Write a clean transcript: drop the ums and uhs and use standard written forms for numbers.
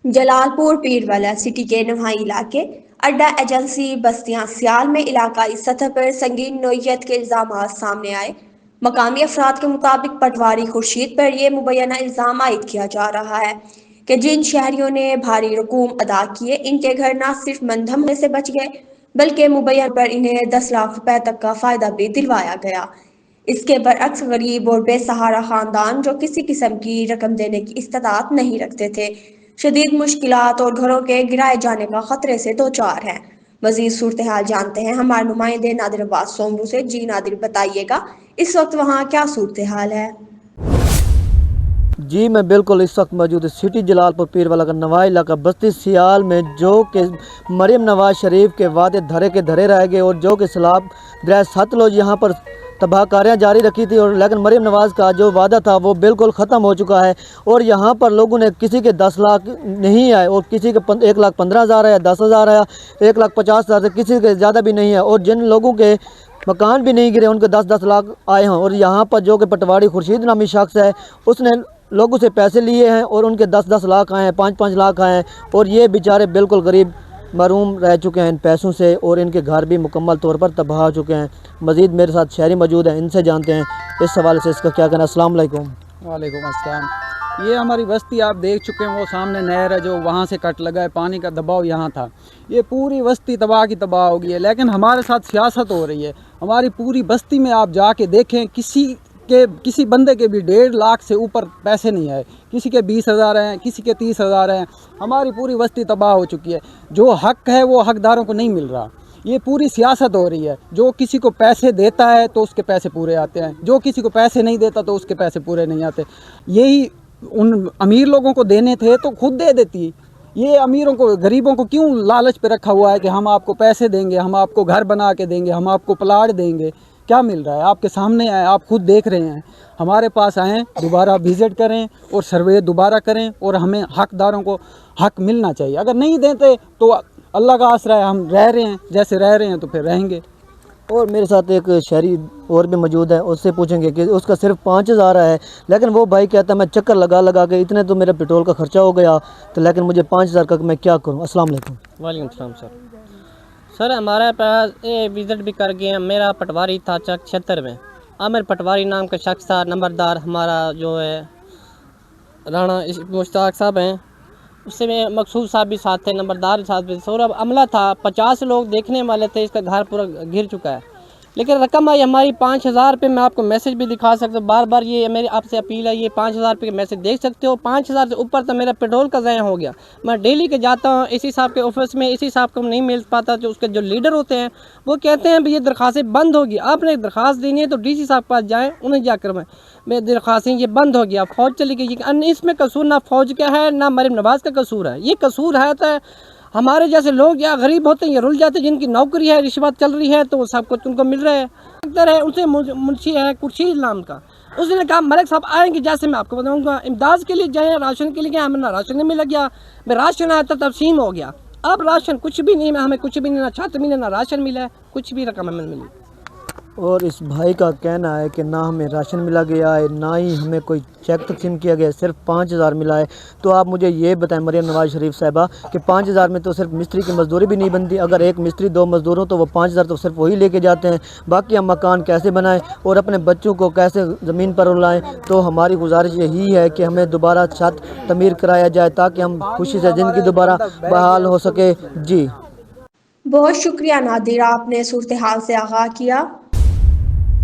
جلال پور پیروالا سٹی کے نواحی علاقے اڈا ایجنسی بستیاں سیال میں علاقائی سطح پر سنگین نوعیت کے الزامات سامنے آئے۔ مقامی افراد کے مطابق پٹواری خورشید پر یہ مبینہ الزام عائد کیا جا رہا ہے کہ جن شہریوں نے بھاری رقوم ادا کیے ان کے گھر نہ صرف منہدم ہونے سے بچ گئے بلکہ مبینہ پر انہیں 10 لاکھ روپے تک کا فائدہ بھی دلوایا گیا۔ اس کے برعکس غریب اور بے سہارا خاندان جو کسی قسم کی رقم دینے کی استطاعت نہیں رکھتے تھے شدید مشکلات اور گھروں کے گرائے جانے کا خطرے سے دوچار ہیں۔ مزید صورتحال جانتے ہیں ہمارے نمائندے نادر عباس سومرو سے۔ جی نادر، بتائیے گا اس وقت وہاں کیا صورتحال ہے؟ جی میں بالکل اس وقت موجود سٹی جلال پور پیروالا کا نواحی علاقہ بستی سیال میں، جو کہ مریم نواز شریف کے وعدے دھرے کے دھرے رہ گئے اور جو کہ سیلاب دریا ستلج یہاں پر تباہ کاریاں جاری رکھی تھی، اور لیکن مریم نواز کا جو وعدہ تھا وہ بالکل ختم ہو چکا ہے، اور یہاں پر لوگوں نے کسی کے 10 لاکھ نہیں آئے اور کسی کے 1,15,000 آیا، 10,000 آیا، 1,50,000 سے کسی کے زیادہ بھی نہیں ہے، اور جن لوگوں کے مکان بھی نہیں گرے ان کے 10 لاکھ آئے ہیں۔ اور یہاں پر جو کہ پٹواری خورشید نامی شخص ہے اس نے لوگوں سے پیسے لیے ہیں اور ان کے 10 لاکھ آئے ہیں، 5 لاکھ آئے ہیں، اور یہ بیچارے بالکل غریب محروم رہ چکے ہیں ان پیسوں سے، اور ان کے گھر بھی مکمل طور پر تباہ ہو چکے ہیں۔ مزید میرے ساتھ شہری موجود ہیں، ان سے جانتے ہیں اس حوالے سے اس کا کیا کہنا۔ السلام علیکم۔ وعلیکم السلام۔ یہ ہماری بستی آپ دیکھ چکے ہیں، وہ سامنے نہر ہے جو وہاں سے کٹ لگا ہے، پانی کا دباؤ یہاں تھا، یہ پوری بستی تباہ کی تباہ ہو گئی ہے۔ لیکن ہمارے ساتھ سیاست ہو رہی ہے، ہماری پوری بستی میں آپ جا کے دیکھیں کسی بندے کے بھی 1.5 لاکھ سے اوپر پیسے نہیں آئے، کسی کے 20,000 ہیں، کسی کے 30,000 ہیں۔ ہماری پوری بستی تباہ ہو چکی ہے، جو حق ہے وہ حقداروں کو نہیں مل رہا۔ یہ پوری سیاست ہو رہی ہے، جو کسی کو پیسے دیتا ہے تو اس کے پیسے پورے آتے ہیں، جو کسی کو پیسے نہیں دیتا تو اس کے پیسے پورے نہیں آتے۔ یہی ان امیر لوگوں کو دینے تھے تو خود دے دیتی، یہ امیروں کو غریبوں کو کیوں لالچ پہ رکھا ہوا ہے کہ ہم آپ کو پیسے دیں گے، ہم آپ کو گھر بنا کے دیں گے، ہم آپ کو پلاٹ دیں گے؟ کیا مل رہا ہے آپ کے سامنے ہے، آپ خود دیکھ رہے ہیں۔ ہمارے پاس آئیں، دوبارہ وزٹ کریں اور سروے دوبارہ کریں، اور ہمیں حقداروں کو حق ملنا چاہیے۔ اگر نہیں دیتے تو اللہ کا آسرا ہے، ہم رہ رہے ہیں جیسے رہ رہے ہیں تو پھر رہیں گے۔ اور میرے ساتھ ایک شہری اور بھی موجود ہے، اس سے پوچھیں گے کہ اس کا صرف 5,000 ہے، لیکن وہ بھائی کہتا ہے میں چکر لگا کے اتنے تو میرے پیٹرول کا خرچہ ہو گیا، تو لیکن مجھے 5,000 کا میں کیا کروں۔ السلام علیکم۔ وعلیکم السلام سر ہمارے پاس وزٹ بھی کر گئے ہیں۔ میرا پٹواری تھا چک 76 میں، عامر پٹواری نام کا شخص تھا، نمبردار ہمارا جو ہے رانا مشتاق صاحب ہیں، اس سے میں مقصود صاحب بھی ساتھ تھے، نمبردار ساتھ بھی، سورب عملہ تھا، 50 لوگ دیکھنے والے تھے، اس کا گھر پورا گر چکا ہے۔ لیکن رقم آئی ہماری 5,000 روپے، میں آپ کو میسج بھی دکھا سکتا ہوں، بار بار یہ میری آپ سے اپیل ہے، یہ 5,000 روپے کے میسج دیکھ سکتے ہو۔ 5,000 سے اوپر تو میرا پیٹرول کا ضائع ہو گیا۔ میں ڈیلی کے جاتا ہوں اسی صاحب کے آفس میں، اسی صاحب کو نہیں مل پاتا، جو اس کے جو لیڈر ہوتے ہیں وہ کہتے ہیں یہ درخواستیں بند ہوگی، آپ نے درخواست دینی ہے تو ڈی سی صاحب کے پاس جائیں، انہیں جا کر میں درخواستیں یہ بند ہو گیا، فوج چلی گئی۔ اس میں قصور نہ فوج کا ہے نہ مریم نواز کا قصور ہے، یہ قصور ہے تو ہمارے جیسے لوگ یا غریب ہوتے ہیں یا رل جاتے ہیں، جن کی نوکری ہے، رشوت چل رہی ہے تو وہ سب کچھ ان کو مل رہا ہے۔ ڈاکٹر ہے ان سے منشی ہے خورشید نام کا، اس نے کہا ملک صاحب آئیں گے، جیسے میں آپ کو بتاؤں گا امداد کے لیے جائیں، راشن کے لیے گئے، ہمیں نہ راشن نہیں مل گیا، میں راشن آیا تو تقسیم ہو گیا، اب راشن کچھ بھی نہیں، ہمیں کچھ بھی نہیں، نہ چھت ملے نہ راشن ملا ہے، کچھ بھی رقم ہمیں ملی۔ اور اس بھائی کا کہنا ہے کہ نہ ہمیں راشن ملا گیا ہے، نہ ہی ہمیں کوئی چیک تقسیم کیا گیا ہے، صرف 5,000 ملا ہے۔ تو آپ مجھے یہ بتائیں مریم نواز شریف صاحبہ کہ 5,000 میں تو صرف مستری کی مزدوری بھی نہیں بنتی، اگر ایک مستری 2 مزدور ہوں تو وہ 5,000 تو صرف وہی لے کے جاتے ہیں، باقی ہم مکان کیسے بنائیں اور اپنے بچوں کو کیسے زمین پر لائیں؟ تو ہماری گزارش یہی ہے کہ ہمیں دوبارہ چھت تعمیر کرایا جائے تاکہ ہم خوشی سے زندگی دوبارہ بحال ہو سکے۔ جی بہت شکریہ نادر، آپ نے صورتحال سے آگاہ کیا۔